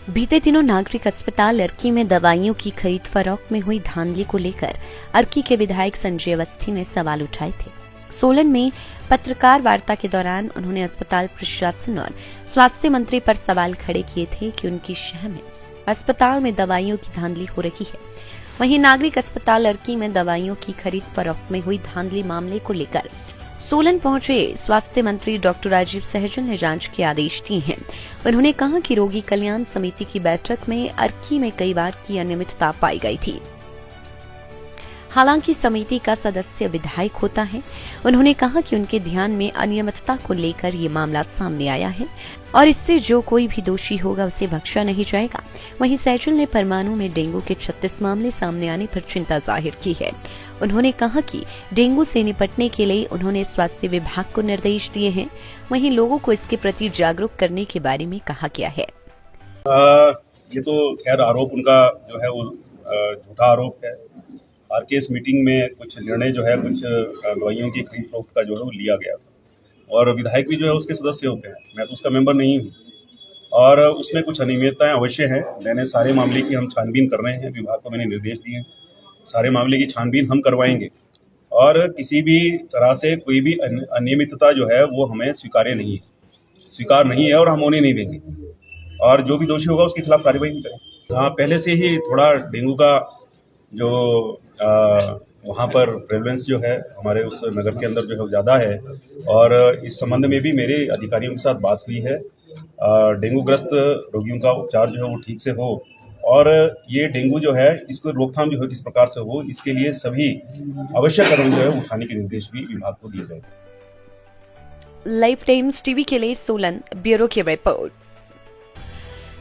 बीते दिनों नागरिक अस्पताल अर्की में दवाइयों की खरीद फरोख्त में हुई धांधली को लेकर अर्की के विधायक संजय अवस्थी ने सवाल उठाए थे। सोलन में पत्रकार वार्ता के दौरान उन्होंने अस्पताल प्रशासन और स्वास्थ्य मंत्री पर सवाल खड़े किए थे कि उनकी शहर में अस्पताल में दवाइयों की धांधली हो रही है। वहीं नागरिक अस्पताल अर्की में दवाइयों की खरीद फरोख्त में हुई धांधली मामले को लेकर सोलन पहुंचे स्वास्थ्य मंत्री डॉक्टर राजीव सहजल ने जांच के आदेश दिए हैं। उन्होंने कहा कि रोगी कल्याण समिति की बैठक में अर्की में कई बार की अनियमितता पाई गई थी। हालांकि समिति का सदस्य विधायक होता है। उन्होंने कहा कि उनके ध्यान में अनियमितता को लेकर ये मामला सामने आया है और इससे जो कोई भी दोषी होगा उसे बख्शा नहीं जाएगा। वहीं सहजल ने परमाणु में डेंगू के 36 मामले सामने आने पर चिंता जाहिर की है। उन्होंने कहा कि डेंगू से निपटने के लिए उन्होंने स्वास्थ्य विभाग को निर्देश दिए हैं। वहीं लोगों को इसके प्रति जागरूक करने के बारे में कहा गया है। ये तो खैर आरोप उनका जो है वो झूठा आरोप है। आरकेएस मीटिंग में कुछ निर्णय जो है कुछ दवाइयों की खरीद फरोख्त का जो है वो लिया गया था और विधायक भी जो है उसके सदस्य होते हैं। मैं तो उसका मेंबर नहीं हूँ और उसमें कुछ अनियमितताएं अवश्य हैं। मैंने सारे मामले की हम छानबीन कर रहे हैं। विभाग को मैंने निर्देश दिए हैं, सारे मामले की छानबीन हम करवाएंगे और किसी भी तरह से कोई भी अनियमितता जो है वो हमें स्वीकार नहीं है और हम होने नहीं देंगे और जो भी दोषी होगा उसके खिलाफ कार्रवाई नहीं करें। हाँ, पहले से ही थोड़ा डेंगू का जो वहाँ पर प्रेवलेंस जो है हमारे उस नगर के अंदर जो है वो ज़्यादा है और इस संबंध में भी मेरे अधिकारियों के साथ बात हुई है। डेंगू ग्रस्त रोगियों का उपचार जो है वो ठीक से हो और ये डेंगू जो है इसको रोकथाम जो है किस प्रकार से हो, इसके लिए सभी आवश्यक कदम जो है उठाने के निर्देश भी विभाग को दिए गए। लाइफ टाइम्स टीवी के लिए सोलन ब्यूरो की रिपोर्ट।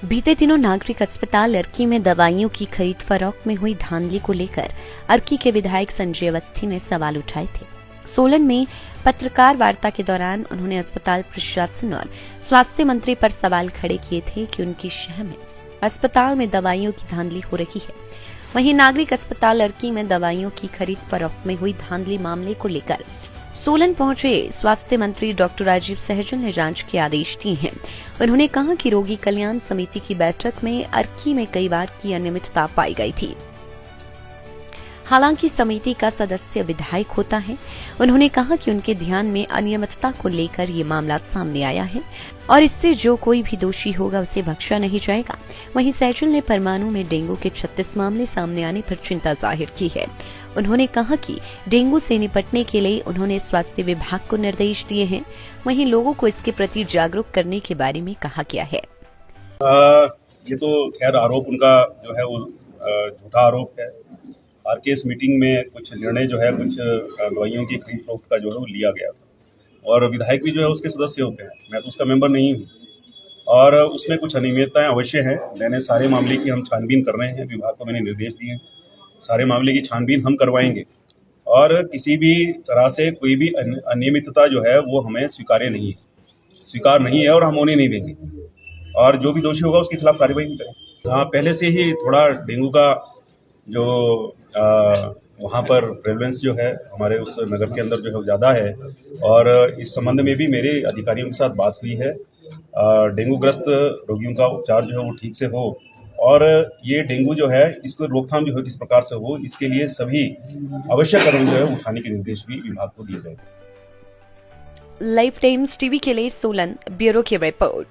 बीते दिनों नागरिक अस्पताल अर्की में दवाइयों की खरीद फरोख्त में हुई धांधली को लेकर अर्की के विधायक संजय अवस्थी ने सवाल उठाए थे। सोलन में पत्रकार वार्ता के दौरान उन्होंने अस्पताल प्रशासन और स्वास्थ्य मंत्री पर सवाल खड़े किए थे कि उनकी शहर में अस्पताल में दवाइयों की धांधली हो रही है। वहीं नागरिक अस्पताल अर्की में दवाइयों की खरीद फरोख्त में हुई धांधली मामले को लेकर सोलन पहुंचे स्वास्थ्य मंत्री डॉक्टर राजीव सहजल ने जांच के आदेश दिए हैं। उन्होंने कहा कि रोगी कल्याण समिति की बैठक में अर्की में कई बार की अनियमितता पाई गई थी। हालांकि समिति का सदस्य विधायक होता है। उन्होंने कहा कि उनके ध्यान में अनियमितता को लेकर ये मामला सामने आया है और इससे जो कोई भी दोषी होगा उसे बख्शा नहीं जाएगा। वहीं सहजल ने परमाणु में डेंगू के 36 मामले सामने आने पर चिंता जाहिर की है। उन्होंने कहा कि डेंगू से निपटने के लिए उन्होंने स्वास्थ्य विभाग को निर्देश दिए हैं। वहीं लोगों को इसके प्रति जागरूक करने के बारे में कहा गया है। ये तो खैर आरोप उनका जो है वो झूठा आरोप है। आरकेएस मीटिंग में कुछ निर्णय जो है कुछ दवाइयों की खरीद फरोख्त का जो है वो लिया गया था और विधायक भी जो है उसके सदस्य होते हैं। मैं तो उसका मेंबर नहीं हूँ और उसमें कुछ अनियमितताएं अवश्य हैं। मैंने सारे मामले की हम छानबीन कर रहे हैं। विभाग को मैंने निर्देश दिए हैं, सारे मामले की छानबीन हम करवाएंगे और किसी भी तरह से कोई भी अनियमितता जो है वो हमें स्वीकार नहीं है और हम होने नहीं देंगे और जो भी दोषी होगा उसके खिलाफ कार्रवाई नहीं करें। हाँ, पहले से ही थोड़ा डेंगू का जो वहाँ पर प्रेवलेंस जो है हमारे उस नगर के अंदर जो है वो ज़्यादा है और इस संबंध में भी मेरे अधिकारियों के साथ बात हुई है। डेंगू ग्रस्त रोगियों का उपचार जो है वो ठीक से हो और ये डेंगू जो है इसको रोकथाम जो है किस प्रकार से हो, इसके लिए सभी आवश्यक कदम जो है उठाने के निर्देश भी विभाग को दिए गए। लाइफ टाइम्स टीवी के लिए सोलन ब्यूरो की रिपोर्ट।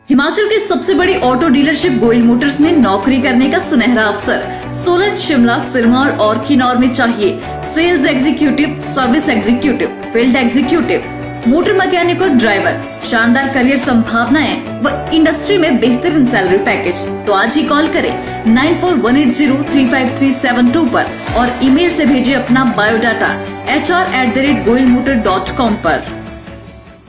हिमाचल की सबसे बड़ी ऑटो डीलरशिप गोयल मोटर्स में नौकरी करने का सुनहरा अवसर सोलन, शिमला, सिरमौर और किन्नौर में चाहिए sales executive, service executive, field executive, motor mechanic और ड्राइवर। शानदार करियर संभावनाएं व इंडस्ट्री में बेहतरीन सैलरी पैकेज। तो आज ही कॉल करें 9418035372 पर और ईमेल से भेजिए अपना बायोडाटा hr@goilmotor.com पर।